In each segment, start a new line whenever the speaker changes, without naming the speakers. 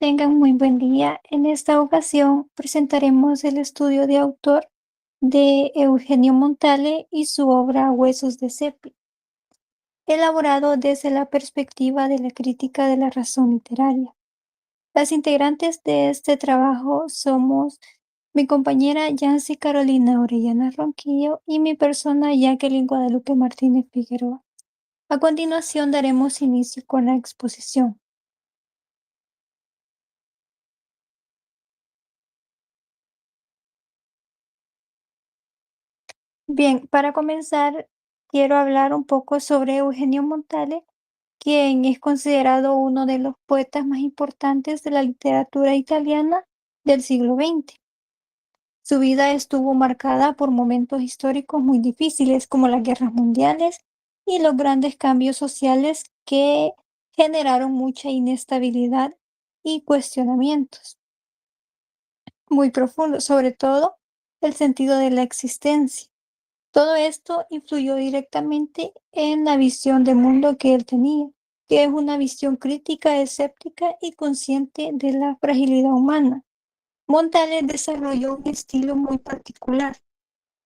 Tengan muy buen día. En esta ocasión presentaremos el estudio de autor de Eugenio Montale y su obra Huesos de sepia, elaborado desde la perspectiva de la crítica de la razón literaria. Las integrantes de este trabajo somos mi compañera Yancy Carolina Orellana Ronquillo y mi persona Jacqueline Guadalupe Martínez Figueroa. A continuación daremos inicio con la exposición. Bien, para comenzar, quiero hablar un poco sobre Eugenio Montale, quien es considerado uno de los poetas más importantes de la literatura italiana del siglo XX. Su vida estuvo marcada por momentos históricos muy difíciles, como las guerras mundiales y los grandes cambios sociales que generaron mucha inestabilidad y cuestionamientos muy profundos, sobre todo el sentido de la existencia. Todo esto influyó directamente en la visión de mundo que él tenía, que es una visión crítica, escéptica y consciente de la fragilidad humana. Montale desarrolló un estilo muy particular.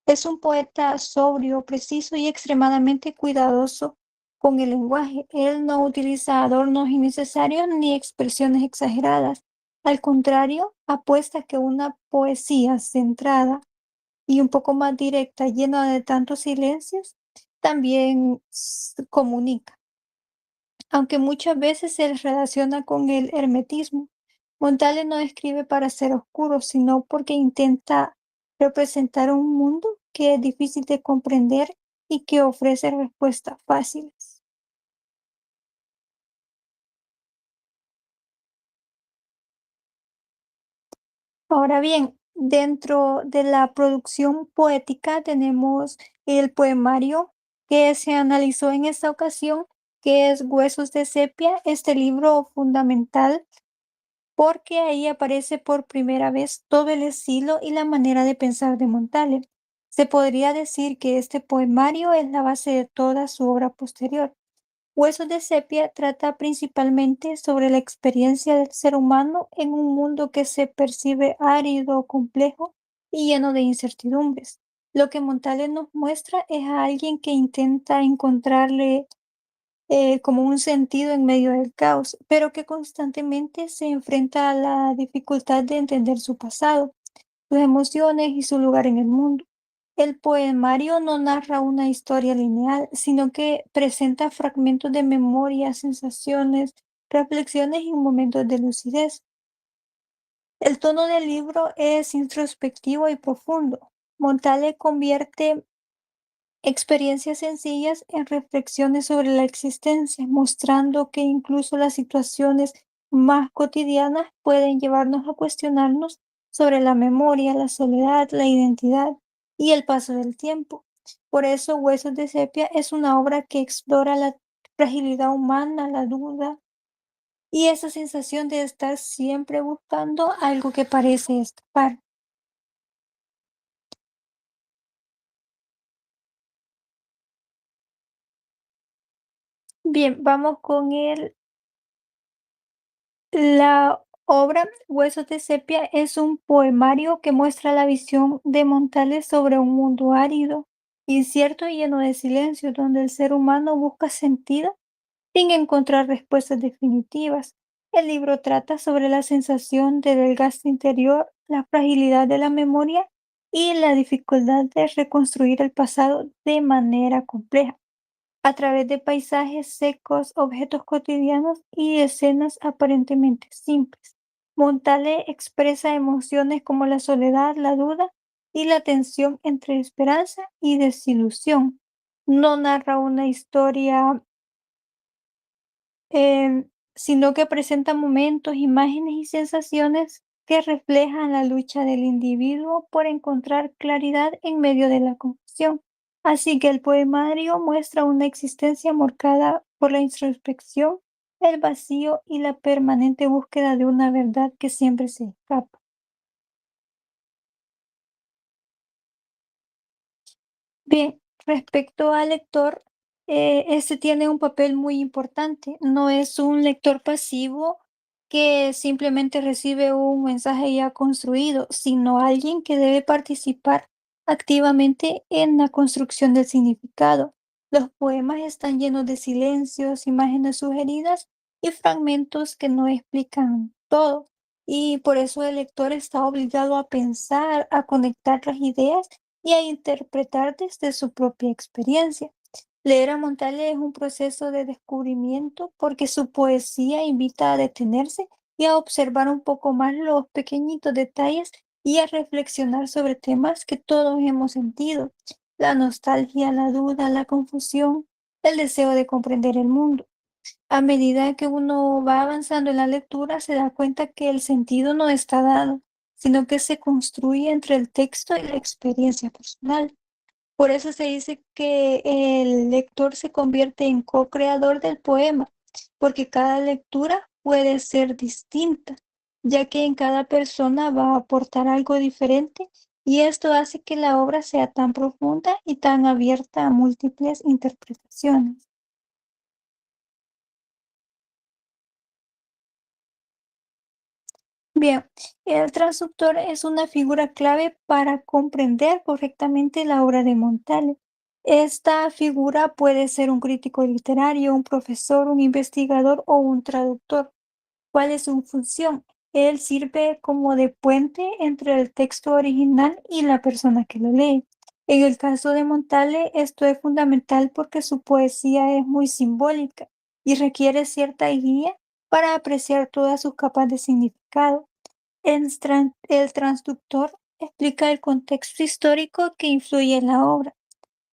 Es un poeta sobrio, preciso y extremadamente cuidadoso con el lenguaje. Él no utiliza adornos innecesarios ni expresiones exageradas. Al contrario, apuesta que una poesía centrada y un poco más directa, llena de tantos silencios, también comunica, aunque muchas veces se les relaciona con el hermetismo. Montale no escribe para ser oscuro, sino porque intenta representar un mundo que es difícil de comprender y que ofrece respuestas fáciles. Ahora bien, dentro de la producción poética tenemos el poemario que se analizó en esta ocasión, que es Huesos de sepia, este libro fundamental porque ahí aparece por primera vez todo el estilo y la manera de pensar de Montale. Se podría decir que este poemario es la base de toda su obra posterior. Huesos de sepia trata principalmente sobre la experiencia del ser humano en un mundo que se percibe árido, complejo y lleno de incertidumbres. Lo que Montale nos muestra es a alguien que intenta encontrarle como un sentido en medio del caos, pero que constantemente se enfrenta a la dificultad de entender su pasado, sus emociones y su lugar en el mundo. El poemario no narra una historia lineal, sino que presenta fragmentos de memoria, sensaciones, reflexiones y momentos de lucidez. El tono del libro es introspectivo y profundo. Montale convierte experiencias sencillas en reflexiones sobre la existencia, mostrando que incluso las situaciones más cotidianas pueden llevarnos a cuestionarnos sobre la memoria, la soledad, la identidad y el paso del tiempo. Por eso, Huesos de sepia es una obra que explora la fragilidad humana, la duda y esa sensación de estar siempre buscando algo que parece escapar. Bien, vamos con la obra Huesos de sepia es un poemario que muestra la visión de Montale sobre un mundo árido, incierto y lleno de silencio, donde el ser humano busca sentido sin encontrar respuestas definitivas. El libro trata sobre la sensación de desgaste interior, la fragilidad de la memoria y la dificultad de reconstruir el pasado de manera compleja a través de paisajes secos, objetos cotidianos y escenas aparentemente simples. Montale expresa emociones como la soledad, la duda y la tensión entre esperanza y desilusión. No narra una historia, sino que presenta momentos, imágenes y sensaciones que reflejan la lucha del individuo por encontrar claridad en medio de la confusión. Así que el poemario muestra una existencia marcada por la introspección, el vacío y la permanente búsqueda de una verdad que siempre se escapa. Bien, respecto al lector, este tiene un papel muy importante. No es un lector pasivo, que simplemente recibe un mensaje ya construido, sino alguien que debe participar activamente en la construcción del significado. Los poemas están llenos de silencios, imágenes sugeridas y fragmentos que no explican todo. Y por eso el lector está obligado a pensar, a conectar las ideas y a interpretar desde su propia experiencia. Leer a Montale es un proceso de descubrimiento porque su poesía invita a detenerse y a observar un poco más los pequeñitos detalles y a reflexionar sobre temas que todos hemos sentido: la nostalgia, la duda, la confusión, el deseo de comprender el mundo. A medida que uno va avanzando en la lectura, se da cuenta que el sentido no está dado, sino que se construye entre el texto y la experiencia personal. Por eso se dice que el lector se convierte en co-creador del poema, porque cada lectura puede ser distinta, ya que en cada persona va a aportar algo diferente, y esto hace que la obra sea tan profunda y tan abierta a múltiples interpretaciones. Bien, el traductor es una figura clave para comprender correctamente la obra de Montale. Esta figura puede ser un crítico literario, un profesor, un investigador o un traductor. ¿Cuál es su función? Él sirve como de puente entre el texto original y la persona que lo lee. En el caso de Montale, esto es fundamental porque su poesía es muy simbólica y requiere cierta guía para apreciar todas sus capas de significado. El transductor explica el contexto histórico que influye en la obra,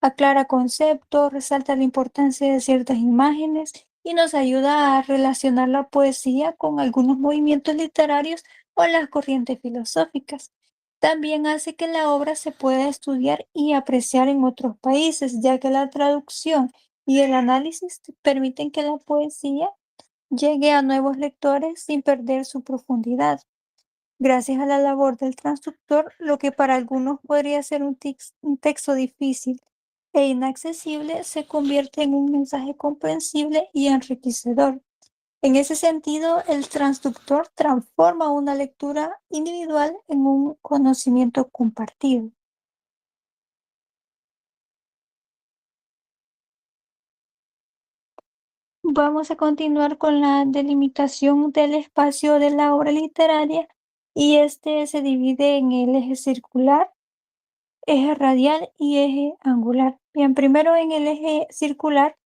aclara conceptos, resalta la importancia de ciertas imágenes y nos ayuda a relacionar la poesía con algunos movimientos literarios o las corrientes filosóficas. También hace que la obra se pueda estudiar y apreciar en otros países, ya que la traducción y el análisis permiten que la poesía llegue a nuevos lectores sin perder su profundidad. Gracias a la labor del transductor, lo que para algunos podría ser un texto difícil e inaccesible se convierte en un mensaje comprensible y enriquecedor. En ese sentido, el transductor transforma una lectura individual en un conocimiento compartido. Vamos a continuar con la delimitación del espacio de la obra literaria, y este se divide en el eje circular, eje radial y eje angular. Bien, primero, en el eje circular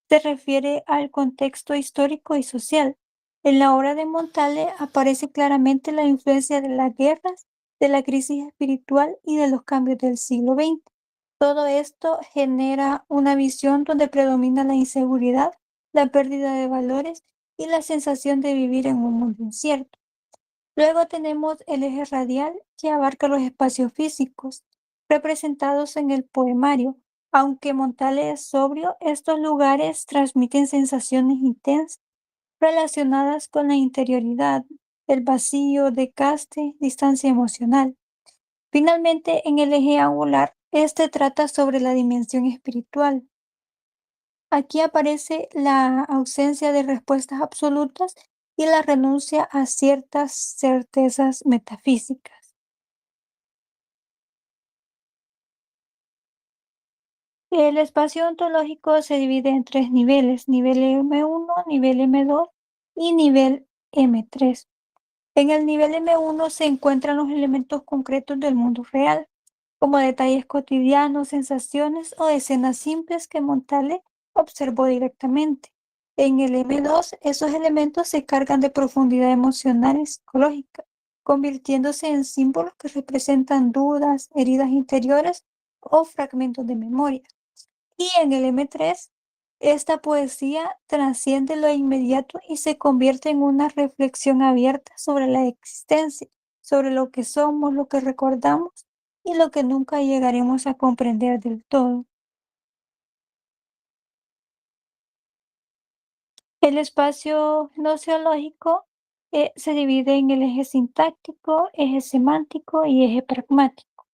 se refiere al contexto histórico y social. En la obra de Montale aparece claramente la influencia de las guerras, de la crisis espiritual y de los cambios del siglo XX. Todo esto genera una visión donde predomina la inseguridad, la pérdida de valores y la sensación de vivir en un mundo incierto. Luego tenemos el eje radial, que abarca los espacios físicos representados en el poemario. Aunque Montale es sobrio, estos lugares transmiten sensaciones intensas relacionadas con la interioridad, el vacío, desgaste, distancia emocional. Finalmente, en el eje angular, este trata sobre la dimensión espiritual. Aquí aparece la ausencia de respuestas absolutas y la renuncia a ciertas certezas metafísicas. El espacio ontológico se divide en tres niveles: nivel M1, nivel M2 y nivel M3. En el nivel M1 se encuentran los elementos concretos del mundo real, como detalles cotidianos, sensaciones o escenas simples que Montale observó directamente. En el M2, esos elementos se cargan de profundidad emocional y psicológica, convirtiéndose en símbolos que representan dudas, heridas interiores o fragmentos de memoria. Y en el M3, esta poesía trasciende lo inmediato y se convierte en una reflexión abierta sobre la existencia, sobre lo que somos, lo que recordamos y lo que nunca llegaremos a comprender del todo. El espacio gnoseológico se divide en el eje sintáctico, eje semántico y eje pragmático.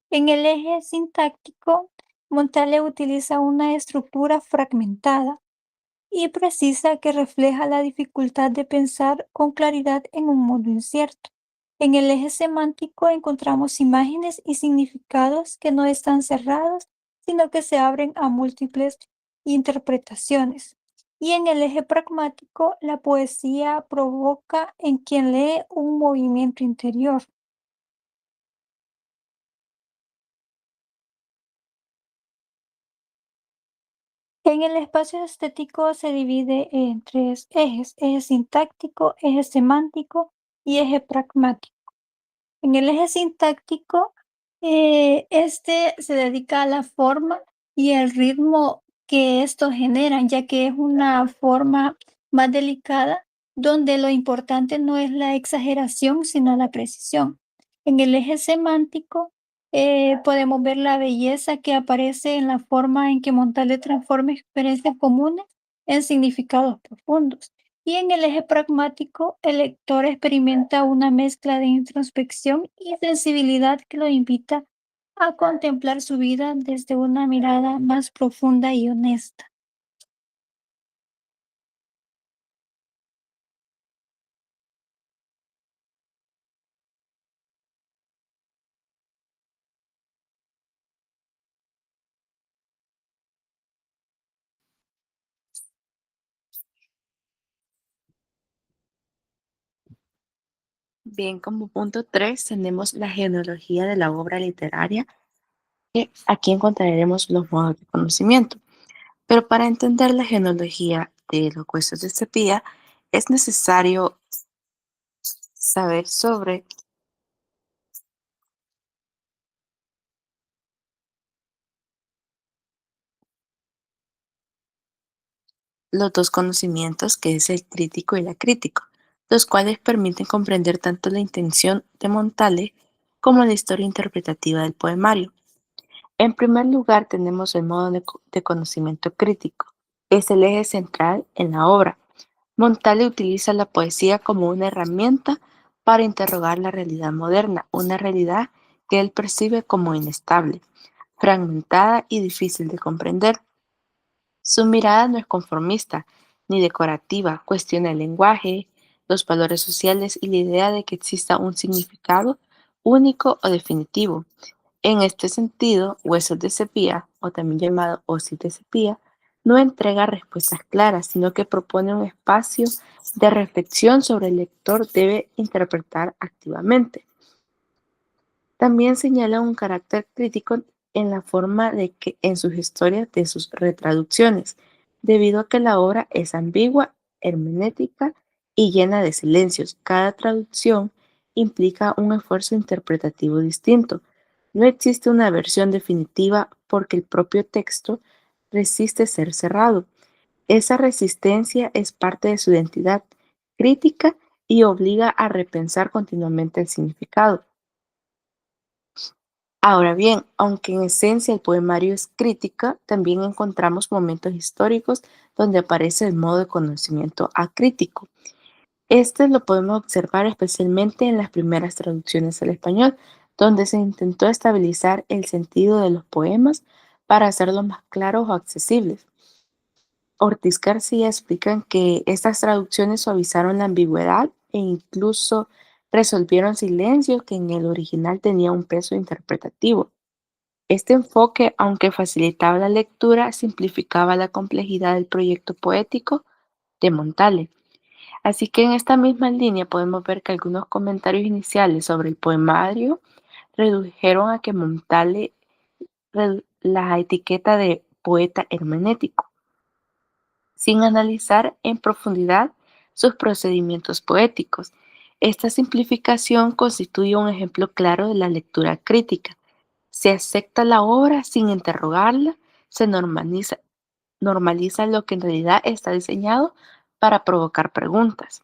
En el eje sintáctico, Montale utiliza una estructura fragmentada y precisa que refleja la dificultad de pensar con claridad en un mundo incierto. En el eje semántico encontramos imágenes y significados que no están cerrados, sino que se abren a múltiples interpretaciones. Y en el eje pragmático, la poesía provoca en quien lee un movimiento interior. En el espacio estético se divide en tres ejes: eje sintáctico, eje semántico y eje pragmático. En el eje sintáctico, este se dedica a la forma y el ritmo que estos generan, ya que es una forma más delicada, donde lo importante no es la exageración, sino la precisión. En el eje semántico, podemos ver la belleza que aparece en la forma en que Montale transforma experiencias comunes en significados profundos. Y en el eje pragmático, el lector experimenta una mezcla de introspección y sensibilidad que lo invita a contemplar su vida desde una mirada más profunda y honesta.
Bien, como punto 3 tenemos la genealogía de la obra literaria, que aquí encontraremos los modos de conocimiento. Pero para entender la genealogía de los huesos de Cepilla, es necesario saber sobre los dos conocimientos que es el crítico y la crítico, los cuales permiten comprender tanto la intención de Montale como la historia interpretativa del poemario. En primer lugar tenemos el modo de conocimiento crítico. Es el eje central en la obra. Montale utiliza la poesía como una herramienta para interrogar la realidad moderna, una realidad que él percibe como inestable, fragmentada y difícil de comprender. Su mirada no es conformista ni decorativa, cuestiona el lenguaje, los valores sociales y la idea de que exista un significado único o definitivo. En este sentido, Huesos de Cepilla, o también llamado Osis de Cepilla, no entrega respuestas claras, sino que propone un espacio de reflexión sobre el lector debe interpretar activamente. También señala un carácter crítico en la forma de que en sus historias de sus retraducciones, debido a que la obra es ambigua, hermenéutica y llena de silencios. Cada traducción implica un esfuerzo interpretativo distinto. No existe una versión definitiva porque el propio texto resiste ser cerrado. Esa resistencia es parte de su identidad crítica y obliga a repensar continuamente el significado. Ahora bien, aunque en esencia el poemario es crítica, también encontramos momentos históricos donde aparece el modo de conocimiento acrítico. Este lo podemos observar especialmente en las primeras traducciones al español, donde se intentó estabilizar el sentido de los poemas para hacerlos más claros o accesibles. Ortiz García explica que estas traducciones suavizaron la ambigüedad e incluso resolvieron silencios que en el original tenía un peso interpretativo. Este enfoque, aunque facilitaba la lectura, simplificaba la complejidad del proyecto poético de Montale. Así que en esta misma línea podemos ver que algunos comentarios iniciales sobre el poemario redujeron a que Montale la etiqueta de poeta hermenético, sin analizar en profundidad sus procedimientos poéticos. Esta simplificación constituye un ejemplo claro de la lectura crítica. Se acepta la obra sin interrogarla, se normaliza lo que en realidad está diseñado para provocar preguntas.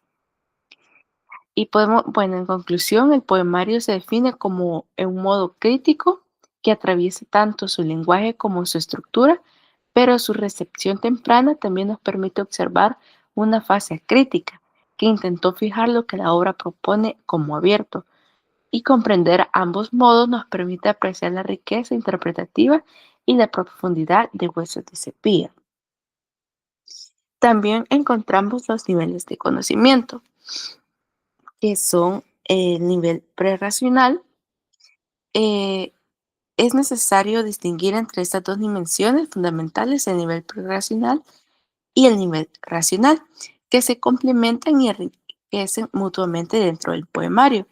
Y podemos, bueno, en conclusión, el poemario se define como un modo crítico que atraviesa tanto su lenguaje como su estructura, pero su recepción temprana también nos permite observar una fase crítica que intentó fijar lo que la obra propone como abierto, y comprender ambos modos nos permite apreciar la riqueza interpretativa y la profundidad de Huesos de Cepilla. También encontramos los niveles de conocimiento, que son el nivel prerracional. Eh, es necesario distinguir entre estas dos dimensiones fundamentales, el nivel prerracional y el nivel racional, que se complementan y enriquecen mutuamente dentro del poemario.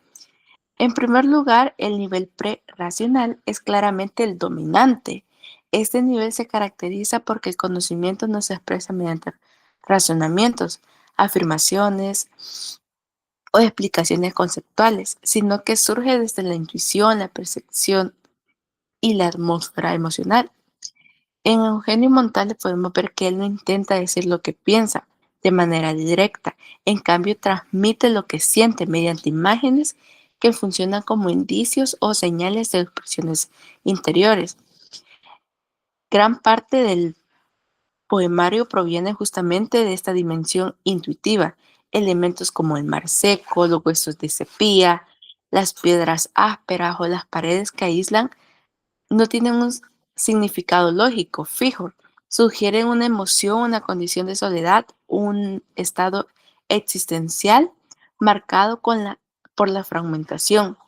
En primer lugar, el nivel prerracional es claramente el dominante. Este nivel se caracteriza porque el conocimiento no se expresa mediante razonamientos, afirmaciones o explicaciones conceptuales, sino que surge desde la intuición, la percepción y la atmósfera emocional. En Eugenio Montale podemos ver que él no intenta decir lo que piensa de manera directa, en cambio transmite lo que siente mediante imágenes que funcionan como indicios o señales de expresiones interiores. Gran parte del poemario proviene justamente de esta dimensión intuitiva. Elementos como el mar seco, los huesos de cepilla, las piedras ásperas o las paredes que aíslan no tienen un significado lógico fijo, sugieren una emoción, una condición de soledad, un estado existencial marcado por la fragmentación.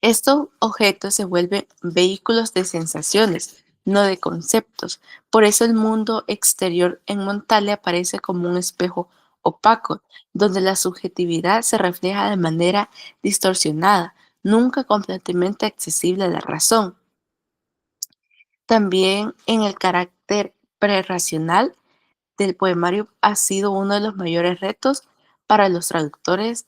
Estos objetos se vuelven vehículos de sensaciones, no de conceptos. Por eso el mundo exterior en Montale aparece como un espejo opaco, donde la subjetividad se refleja de manera distorsionada, nunca completamente accesible a la razón. También en el carácter prerracional del poemario ha sido uno de los mayores retos para los traductores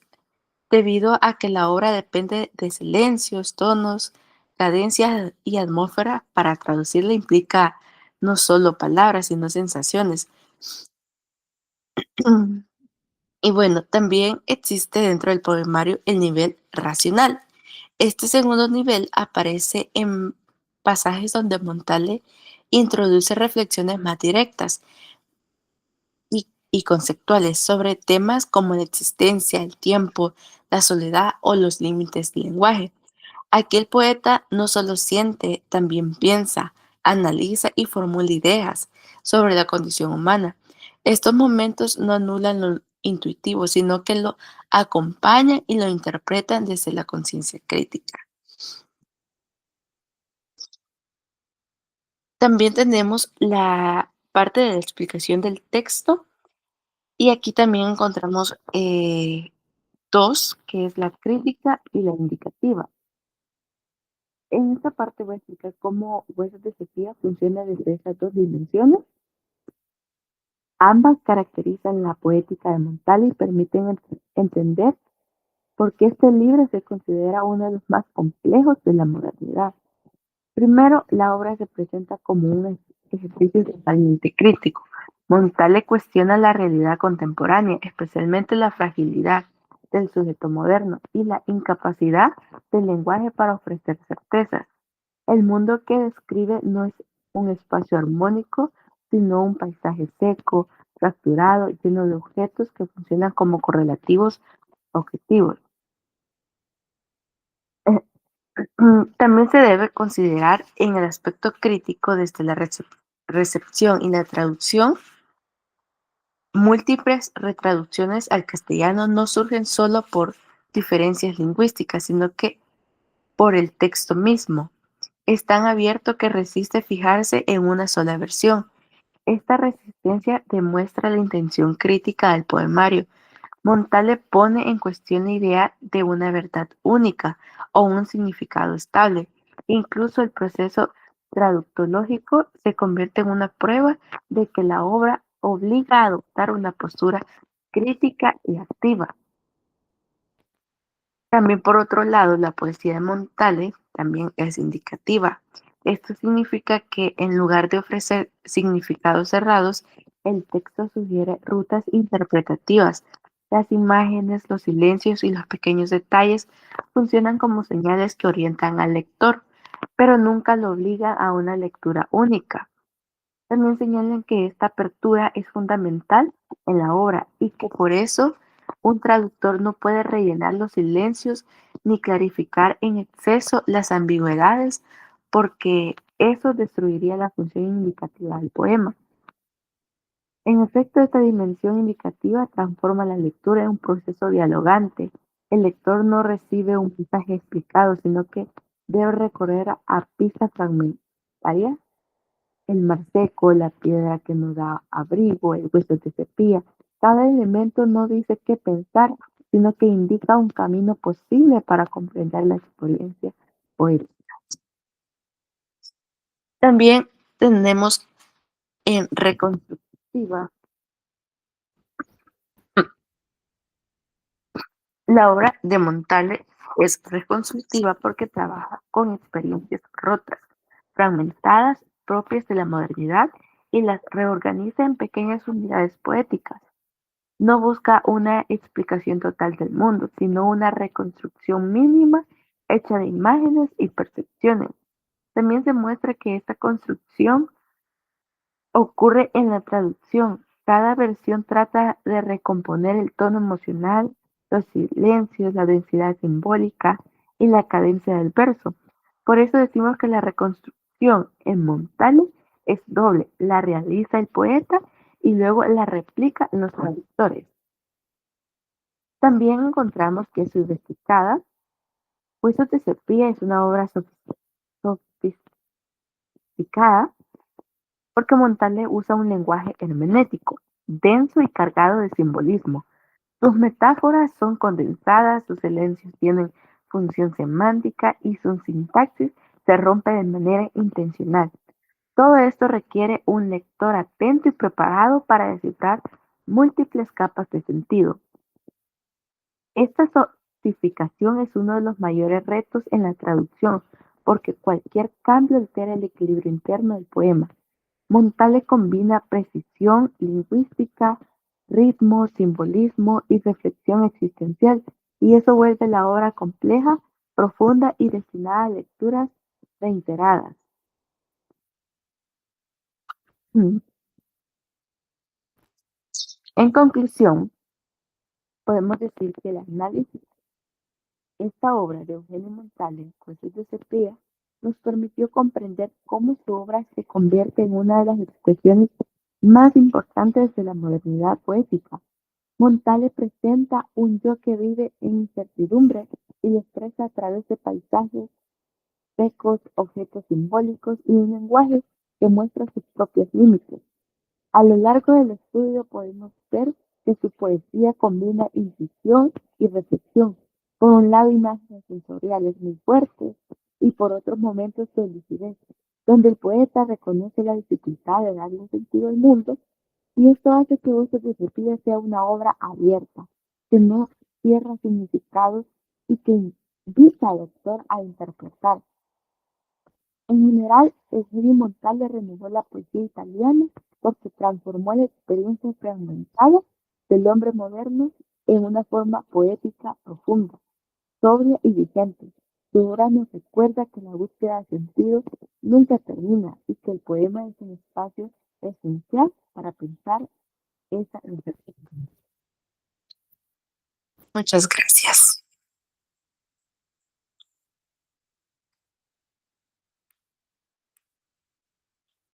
debido a que la obra depende de silencios, tonos, cadencias y atmósfera. Para traducirla implica no solo palabras, sino sensaciones. Y bueno, también existe dentro del poemario el nivel racional. Este segundo nivel aparece en pasajes donde Montale introduce reflexiones más directas y conceptuales sobre temas como la existencia, el tiempo, la soledad o los límites del lenguaje. Aquí el poeta no solo siente, también piensa, analiza y formula ideas sobre la condición humana. Estos momentos no anulan lo intuitivo, sino que lo acompañan y lo interpretan desde la conciencia crítica. También tenemos la parte de la explicación del texto y aquí también encontramos dos, que es la crítica y la indicativa. En esta parte voy a explicar cómo Huesos de Cepilla funciona desde esas dos dimensiones. Ambas caracterizan la poética de Montale y permiten entender por qué este libro se considera uno de los más complejos de la modernidad. Primero, la obra se presenta como un ejercicio totalmente crítico. Montale cuestiona la realidad contemporánea, especialmente la fragilidad del sujeto moderno y la incapacidad del lenguaje para ofrecer certezas. El mundo que describe no es un espacio armónico, sino un paisaje seco, fracturado, lleno de objetos que funcionan como correlativos objetivos. También se debe considerar en el aspecto crítico desde la recepción y la traducción. Múltiples retraducciones al castellano no surgen solo por diferencias lingüísticas, sino que por el texto mismo. Es tan abierto que resiste fijarse en una sola versión. Esta resistencia demuestra la intención crítica del poemario. Montale pone en cuestión la idea de una verdad única o un significado estable. Incluso el proceso traductológico se convierte en una prueba de que la obra obliga a adoptar una postura crítica y activa. También por otro lado, la poesía de Montale también es indicativa. Esto significa que en lugar de ofrecer significados cerrados, el texto sugiere rutas interpretativas. Las imágenes, los silencios y los pequeños detalles funcionan como señales que orientan al lector, pero nunca lo obligan a una lectura única. También señalan que esta apertura es fundamental en la obra y que por eso un traductor no puede rellenar los silencios ni clarificar en exceso las ambigüedades porque eso destruiría la función indicativa del poema. En efecto, esta dimensión indicativa transforma la lectura en un proceso dialogante. El lector no recibe un mensaje explicado, sino que debe recorrer a pistas fragmentarias: el mar seco, la piedra que nos da abrigo, el hueso de cepilla. Cada elemento no dice qué pensar, sino que indica un camino posible para comprender la experiencia poética. También tenemos en reconstructiva. La obra de Montale es reconstructiva porque trabaja con experiencias rotas, fragmentadas, propias de la modernidad, y las reorganiza en pequeñas unidades poéticas. No busca una explicación total del mundo, sino una reconstrucción mínima hecha de imágenes y percepciones. También se muestra que esta construcción ocurre en la traducción. Cada versión trata de recomponer el tono emocional, los silencios, la densidad simbólica y la cadencia del verso. Por eso decimos que la reconstrucción en Montale es doble: la realiza el poeta y luego la replica en los traductores. También encontramos que Sofisticada, Huesos de Cepilla, es una obra sofisticada porque Montale usa un lenguaje hermenéutico, denso y cargado de simbolismo. Sus metáforas son condensadas, sus silencios tienen función semántica y su sintaxis se rompe de manera intencional. Todo esto requiere un lector atento y preparado para descifrar múltiples capas de sentido. Esta sofisticalización es uno de los mayores retos en la traducción, porque cualquier cambio altera el equilibrio interno del poema. Montale combina precisión lingüística, ritmo, simbolismo y reflexión existencial, y eso vuelve la obra compleja, profunda y destinada a lecturas reiteradas. Mm. En conclusión, podemos decir que el análisis esta obra de Eugenio Montale, Jueces de Cepeda, nos permitió comprender cómo su obra se convierte en una de las expresiones más importantes de la modernidad poética. Montale presenta un yo que vive en incertidumbre y lo expresa a través de paisajes secos, objetos simbólicos y un lenguaje que muestra sus propios límites. A lo largo del estudio podemos ver que su poesía combina intuición y reflexión, por un lado imágenes sensoriales muy fuertes y por otros momentos de lucidez, donde el poeta reconoce la dificultad de darle sentido al mundo, y esto hace que Voces de Cepilla sea una obra abierta, que no cierra significados y que invita al lector a interpretar. En general, Eugenio Montale renovó la poesía italiana porque transformó la experiencia fragmentada del hombre moderno en una forma poética profunda, sobria y vigente. Su obra nos recuerda que la búsqueda de sentido nunca termina y que el poema es un espacio esencial para pensar esa reflexión. Muchas gracias.